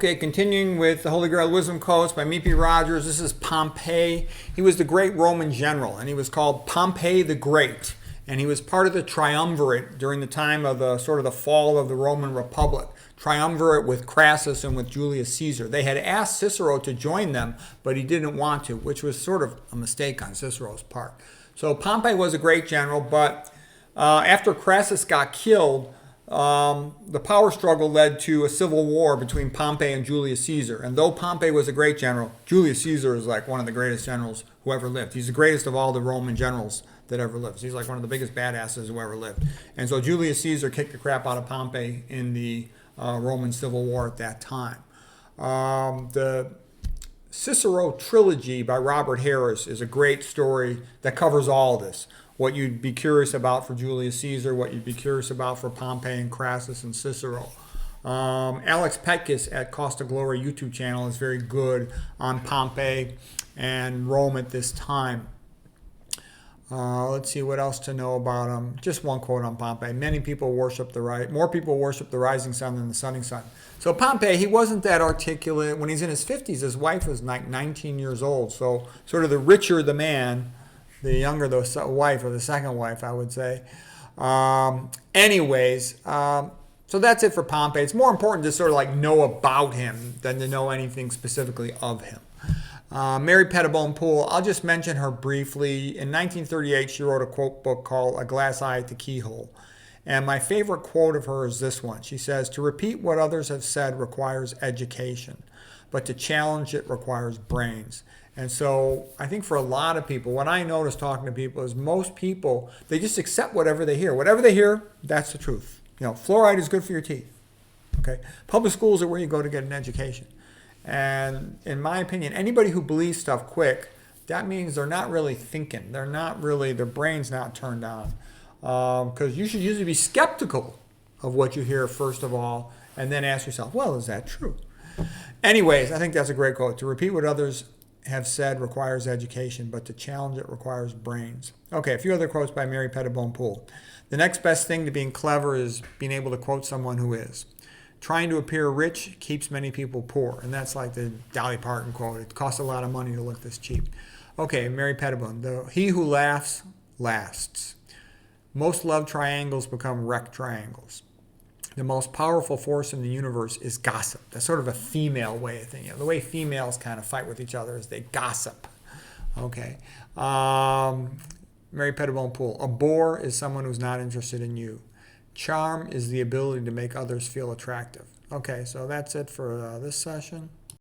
Okay, continuing with the Holy Grail Wisdom Quotes by Meepy Rogers. This is Pompey. He was the great Roman general, and he was called Pompey the Great. And he was part of the triumvirate during the time of the sort of the fall of the Roman Republic. Triumvirate with Crassus and with Julius Caesar. They had asked Cicero to join them, but he didn't want to, which was sort of a mistake on Cicero's part. So Pompey was a great general, but after Crassus got killed, the power struggle led to a civil war between Pompey and Julius Caesar. And though Pompey was a great general, Julius Caesar is like one of the greatest generals who ever lived. He's the greatest of all the Roman generals that ever lived. He's like one of the biggest badasses who ever lived. And so Julius Caesar kicked the crap out of Pompey in the Roman Civil War at that time. The Cicero trilogy by Robert Harris is a great story that covers all this. What you'd be curious about for Julius Caesar, what you'd be curious about for Pompey and Crassus and Cicero. Alex Petkus at Cost of Glory YouTube channel is very good on Pompey and Rome at this time. Let's see what else to know about him. Just one quote on Pompey. More people worship the rising sun than the setting sun. So Pompey, he wasn't that articulate. When he's in his 50s, his wife was like 19 years old. So sort of the richer the man, the younger the wife, or the second wife, I would say. So that's it for Pompey. It's more important to sort of like know about him than to know anything specifically of him. Mary Pettibone Poole, I'll just mention her briefly. In 1938, she wrote a quote book called A Glass Eye at the Keyhole. And my favorite quote of her is this one. She says, "To repeat what others have said requires education, but to challenge it requires brains." And so I think for a lot of people, what I notice talking to people is most people, they just accept whatever they hear. Whatever they hear, that's the truth. You know, fluoride is good for your teeth. Okay? Public schools are where you go to get an education. And in my opinion, anybody who believes stuff quick, that means they're not really thinking. Their brain's not turned on. Because you should usually be skeptical of what you hear first of all, and then ask yourself, well, is that true? Anyways, I think that's a great quote. To repeat what others have said requires education, but to challenge it requires brains. Okay, a few other quotes by Mary Pettibone Poole. The next best thing to being clever is being able to quote someone who is. Trying to appear rich keeps many people poor. And that's like the Dolly Parton quote. It costs a lot of money to look this cheap. Okay, Mary Pettibone. He who laughs lasts. Most love triangles become wrecked triangles. The most powerful force in the universe is gossip. That's sort of a female way of thinking. The way females kind of fight with each other is they gossip. Okay. Mary Pettibone Poole. A bore is someone who's not interested in you. Charm is the ability to make others feel attractive. Okay, so that's it for this session.